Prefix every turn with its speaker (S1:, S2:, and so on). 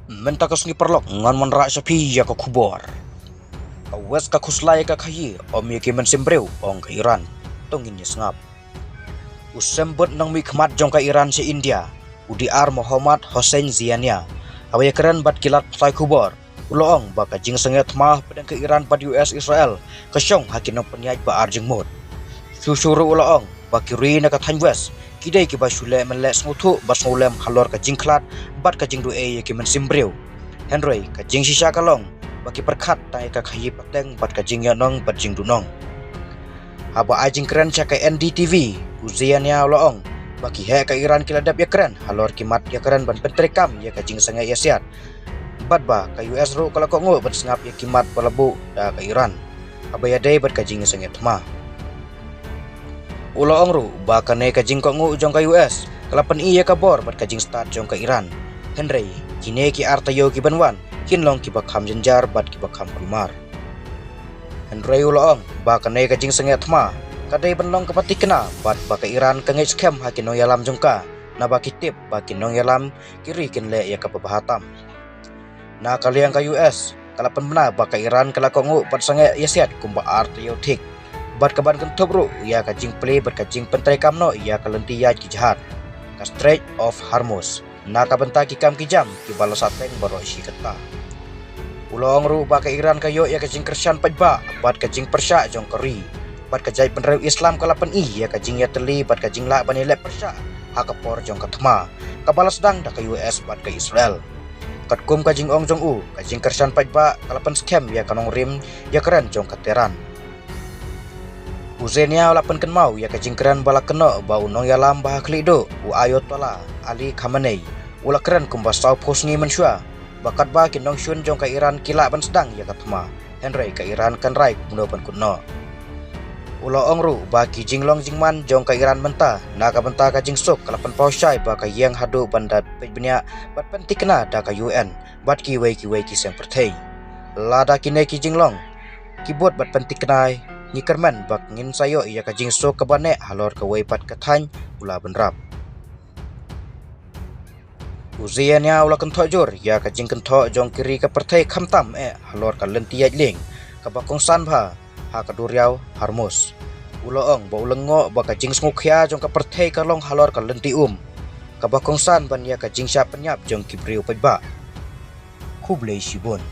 S1: Mentakas ni perlok ngan menrak sapi ya ka kubor. Awes ka kuslay ka kayi om yaki mensimbreu ong ka Iran. Tongin ya sengap. Usembut nang mi khmat jong ka Iran si India. Udiar Muhammad Hossein Ziania. Awaya keren bat kilat play kubor. Uloong baka jing senget mah pedang ke Iran pad US Israel. Kesyong hakin nang penyaj ba arjeng mod. Susuru uloong bakiri na ka West. Kidai ki ba shule melek smutu bas ngulem halor ka jing klat bat ka jing due yaki mensimbreu. Henry ka jing sisa kalong baki perkat tai ka khayi pateng bat ka jing yanong bat jing dunong. Aba ajing keren ca ka NDTV uziannya uloong baki he ka Iran kiladap ya keren halor kimat ya keren ban pentrekam ya ka jing sangai ya siat. Bat ba ka US ro kala ko ngo bat sengap ya kimat balabu da ka Iran. Aba ya dai bat ka jing sangai tma. Uloong ru ba ka ne ka jing ko ngo jong ka US kala pen iya ka bor bat ka jing start jong ka Iran. Henry kine ki artayo ki banwan kinlong ki bakham jenjar bat ki bakham kulmar. Henry uloong ba ka ne ka jing sangai tma kadai benlong ka pati kena bat ba ka Iran ka ngai scam ha kinong yalam jongka na ba ki tip ba kinong yalam kiri kinle ya ka babahatam. Na kaliang ka US kala pen bena ba ka Iran kala ko ngo bat sangai ya siat kumba artayo tik. Bat kaban kentop ru ya ka jing play bat ka jing pentrai kamno ya ka lenti ya ki jahat ka Strait of Hormuz na ka benta ki kam ki jam ki balas ateng baro isi kata ulong ru ba ka Iran kayo ya ka jing Kersian pajba bat ka jing Persya jong keri bat ka jai penreu Islam kala pen ya ka jing ya teli bat ka jing la bani le Persya ha ka por jong ka thma ka balas dang da ka US bat ka Israel kat kum ka jing ong jong u ka jing Kersian pajba kala pen scam ya kanong rim ya keren jong ka Teheran. Uzenia lapan ken mau ya kajing keren bala kena bau nong yalam bah klido u Ayatollah Ali Khamenei ula keren kumba sau posni mensua bakat ba kin nong shun jong ka Iran kila ban sedang ya katma Henry ka Iran kan rai muno ban kunno ula ongru ba ki jinglong jingman jong ka Iran menta na ka benta ka jing sok kalapan pausyai ba ka yang hadu bandat pejbenya bat pentikna da ka UN bat ki wei ki sem pertei lada kine ki jinglong kibot bat pentiknai ni kerman bak ngin sayo ya ka jing so ka bane halor ka wei pat ka thany ula benrap uziannya ula kentho jur ya ka jing kentho jong kiri ka perthai khamtam halor ka lentiaj ling ka bakong san bha ha ka duriau Hormuz uloong ba ulengo ba ka jing smukhya jong ka perthai ka long halor ka lenti ka bakong san ban ya ka jing sya penyap jong kibriu pajba Kublai Shibun.